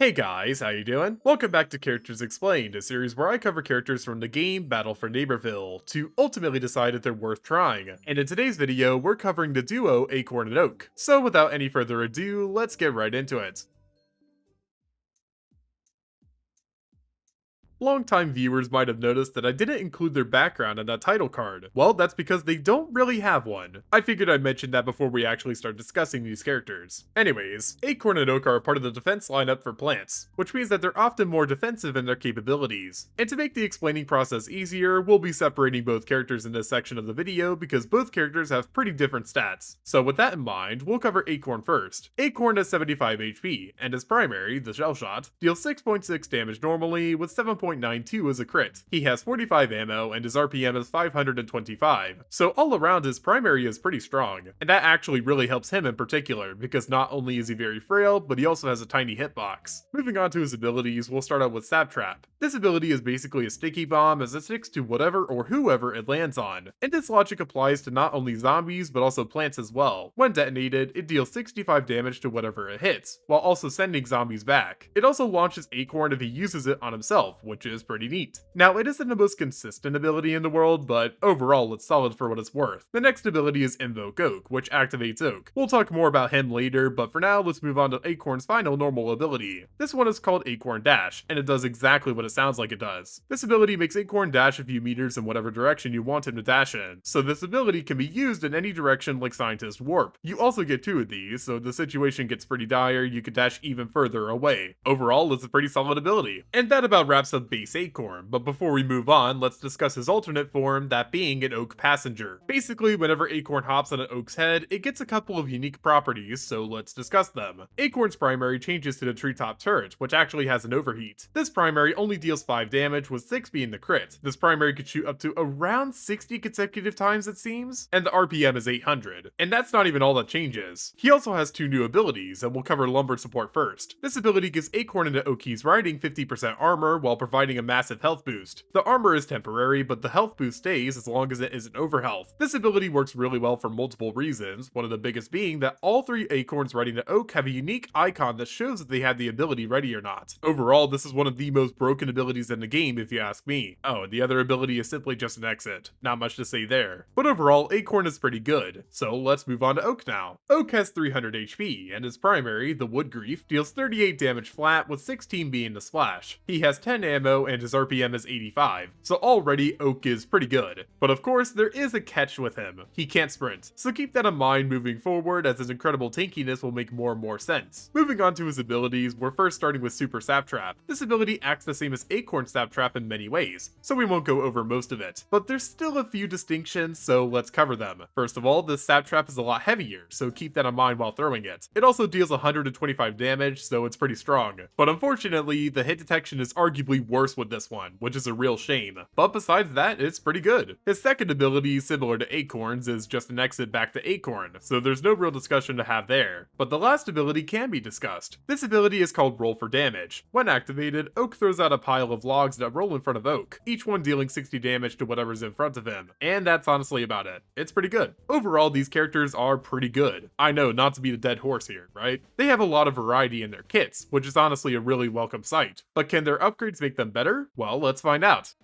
Hey guys, how you doing? Welcome back to Characters Explained, a series where I cover characters from the game Battle for Neighborville to ultimately decide if they're worth trying. And in today's video, we're covering the duo Acorn and Oak. So without any further ado, let's get right into it. Longtime viewers might have noticed that I didn't include their background in that title card. Well, that's because they don't really have one. I figured I'd mention that before we actually start discussing these characters. Anyways, Acorn and Oak are part of the defense lineup for plants, which means that they're often more defensive in their capabilities. And to make the explaining process easier, we'll be separating both characters in this section of the video because both characters have pretty different stats. So with that in mind, we'll cover Acorn first. Acorn has 75 HP, and his primary, the Shell Shot, deals 6.6 damage normally with 7.92 as a crit. He has 45 ammo and his RPM is 525, so all around his primary is pretty strong, and that actually really helps him in particular because not only is he very frail, but he also has a tiny hitbox. Moving on to his abilities, we'll start out with Sap Trap. This ability is basically a sticky bomb as it sticks to whatever or whoever it lands on, and this logic applies to not only zombies but also plants as well. When detonated, it deals 65 damage to whatever it hits, while also sending zombies back. It also launches Acorn if he uses it on himself, which is pretty neat. Now, it isn't the most consistent ability in the world, but overall it's solid for what it's worth. The next ability is Invoke Oak, which activates Oak. We'll talk more about him later, but for now let's move on to Acorn's final normal ability. This one is called Acorn Dash, and it does exactly what it sounds like it does. This ability makes Acorn dash a few meters in whatever direction you want him to dash in, so this ability can be used in any direction like Scientist Warp. You also get two of these, so if the situation gets pretty dire, you can dash even further away. Overall, it's a pretty solid ability. And that about wraps up base Acorn, but before we move on, let's discuss his alternate form, that being an Oak Passenger. Basically, whenever Acorn hops on an Oak's head, it gets a couple of unique properties, so let's discuss them. Acorn's primary changes to the treetop turret, which actually has an overheat. This primary only deals 5 damage, with 6 being the crit. This primary could shoot up to around 60 consecutive times it seems, and the RPM is 800. And that's not even all that changes. He also has two new abilities, and we'll cover Lumber Support first. This ability gives Acorn and Oak he's riding 50% armor while providing a massive health boost. The armor is temporary, but the health boost stays as long as it isn't overhealth. This ability works really well for multiple reasons, one of the biggest being that all three Acorns riding the Oak have a unique icon that shows if they have the ability ready or not. Overall, this is one of the most broken abilities in the game if you ask me. Oh, and the other ability is simply just an exit. Not much to say there. But overall, Acorn is pretty good. So let's move on to Oak now. Oak has 300 HP, and his primary, the Wood Grief, deals 38 damage flat with 16 being the splash. He has 10 ammo and his RPM is 85, so already Oak is pretty good. But of course, there is a catch with him. He can't sprint, so keep that in mind moving forward as his incredible tankiness will make more and more sense. Moving on to his abilities, we're first starting with Super Sap Trap. This ability acts the same as Acorn Sap Trap in many ways, so we won't go over most of it. But there's still a few distinctions, so let's cover them. First of all, this Sap Trap is a lot heavier, so keep that in mind while throwing it. It also deals 125 damage, so it's pretty strong. But unfortunately, the hit detection is arguably worse with this one, which is a real shame. But besides that, it's pretty good. His second ability, similar to Acorn's, is just an exit back to Acorn, so there's no real discussion to have there. But the last ability can be discussed. This ability is called Roll for Damage. When activated, Oak throws out a pile of logs that roll in front of Oak, each one dealing 60 damage to whatever's in front of him. And that's honestly about it. It's pretty good. Overall, these characters are pretty good. I know, not to beat a dead horse here, right? They have a lot of variety in their kits, which is honestly a really welcome sight. But can their upgrades make them better? Well, let's find out.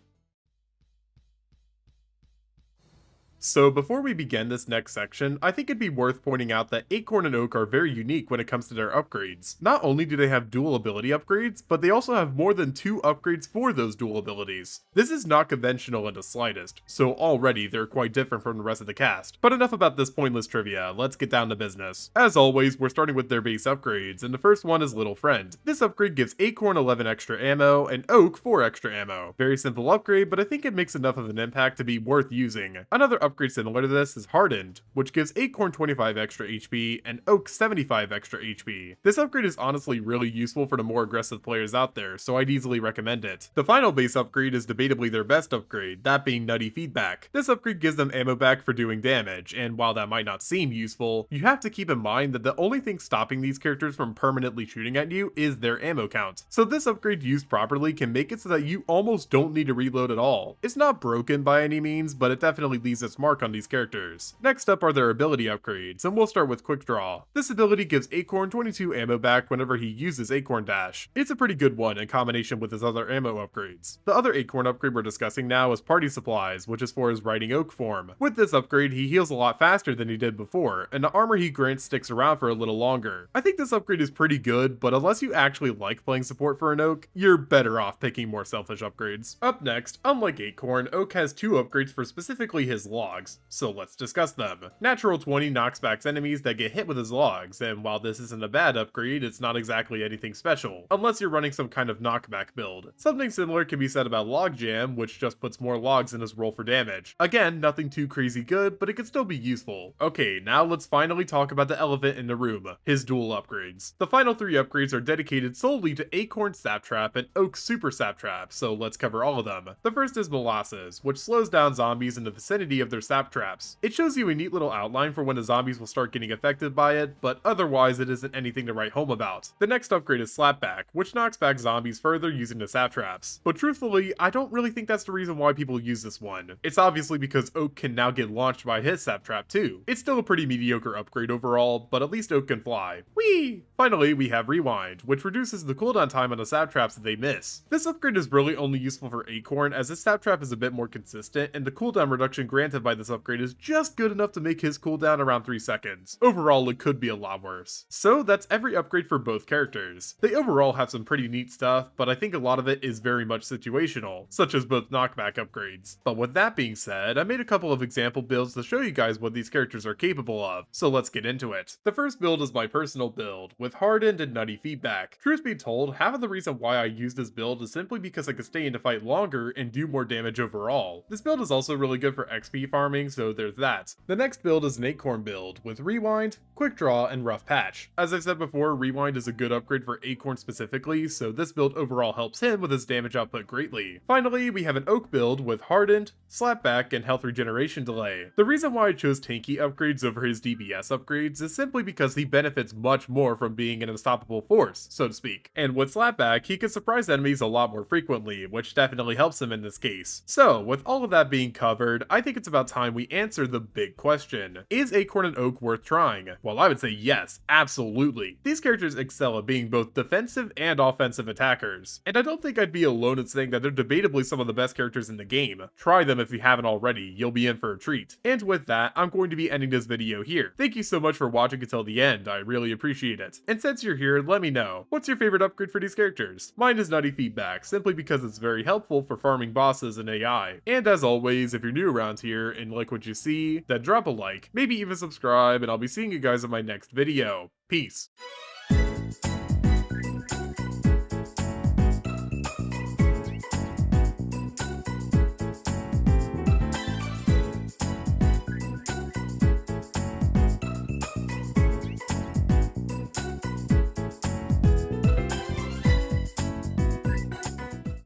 So before we begin this next section, I think it'd be worth pointing out that Acorn and Oak are very unique when it comes to their upgrades. Not only do they have dual ability upgrades, but they also have more than 2 upgrades for those dual abilities. This is not conventional in the slightest, so already they're quite different from the rest of the cast. But enough about this pointless trivia, let's get down to business. As always, we're starting with their base upgrades, and the first one is Little Friend. This upgrade gives Acorn 11 extra ammo, and Oak 4 extra ammo. Very simple upgrade, but I think it makes enough of an impact to be worth using. Another upgrade similar to this is Hardened, which gives Acorn 25 extra HP and Oak 75 extra HP. This upgrade is honestly really useful for the more aggressive players out there, so I'd easily recommend it. The final base upgrade is debatably their best upgrade, that being Nutty Feedback. This upgrade gives them ammo back for doing damage, and while that might not seem useful, you have to keep in mind that the only thing stopping these characters from permanently shooting at you is their ammo count. So this upgrade used properly can make it so that you almost don't need to reload at all. It's not broken by any means, but it definitely leaves its mark on these characters. Next up are their ability upgrades, and we'll start with Quick Draw. This ability gives Acorn 22 ammo back whenever he uses Acorn Dash. It's a pretty good one in combination with his other ammo upgrades. The other Acorn upgrade we're discussing now is Party Supplies, which is for his Riding Oak form. With this upgrade, he heals a lot faster than he did before, and the armor he grants sticks around for a little longer. I think this upgrade is pretty good, but unless you actually like playing support for an Oak, you're better off picking more selfish upgrades. Up next, unlike Acorn, Oak has 2 upgrades for specifically his logs, so let's discuss them. Natural 20 knocks back enemies that get hit with his logs, and while this isn't a bad upgrade, it's not exactly anything special, unless you're running some kind of knockback build. Something similar can be said about Logjam, which just puts more logs in his roll for damage. Again, nothing too crazy good, but it can still be useful. Okay, now let's finally talk about the elephant in the room, his dual upgrades. The final 3 upgrades are dedicated solely to Acorn Sap Trap and Oak Super Sap Trap, so let's cover all of them. The first is Molasses, which slows down zombies in the vicinity of their sap traps. It shows you a neat little outline for when the zombies will start getting affected by it, but otherwise it isn't anything to write home about. The next upgrade is Slapback, which knocks back zombies further using the sap traps. But truthfully, I don't really think that's the reason why people use this one. It's obviously because Oak can now get launched by his sap trap too. It's still a pretty mediocre upgrade overall, but at least Oak can fly. Whee! Finally, we have Rewind, which reduces the cooldown time on the sap traps that they miss. This upgrade is really only useful for Acorn, as his sap trap is a bit more consistent, and the cooldown reduction granted by this upgrade is just good enough to make his cooldown around 3 seconds. Overall, it could be a lot worse. So that's every upgrade for both characters. They overall have some pretty neat stuff, but I think a lot of it is very much situational, such as both knockback upgrades. But with that being said, I made a couple of example builds to show you guys what these characters are capable of, so let's get into it. The first build is my personal build, with hardened and nutty feedback. Truth be told, half of the reason why I use this build is simply because I can stay in to fight longer and do more damage overall. This build is also really good for XP farming, so there's that. The next build is an Acorn build, with Rewind, Quick Draw, and Rough Patch. As I've said before, Rewind is a good upgrade for Acorn specifically, so this build overall helps him with his damage output greatly. Finally, we have an Oak build with Hardened, Slapback, and Health Regeneration Delay. The reason why I chose tanky upgrades over his DPS upgrades is simply because he benefits much more from being an unstoppable force, so to speak. And with Slapback, he can surprise enemies a lot more frequently, which definitely helps him in this case. So, with all of that being covered, I think it's about time we answer the big question. Is Acorn and Oak worth trying? Well, I would say yes, absolutely. These characters excel at being both defensive and offensive attackers, and I don't think I'd be alone in saying that they're debatably some of the best characters in the game. Try them if you haven't already, you'll be in for a treat. And with that, I'm going to be ending this video here. Thank you so much for watching until the end, I really appreciate it. And since you're here, let me know, what's your favorite upgrade for these characters? Mine is Nutty Feedback, simply because it's very helpful for farming bosses and AI. And as always, if you're new around here and like what you see, then drop a like, maybe even subscribe, and I'll be seeing you guys in my next video. Peace.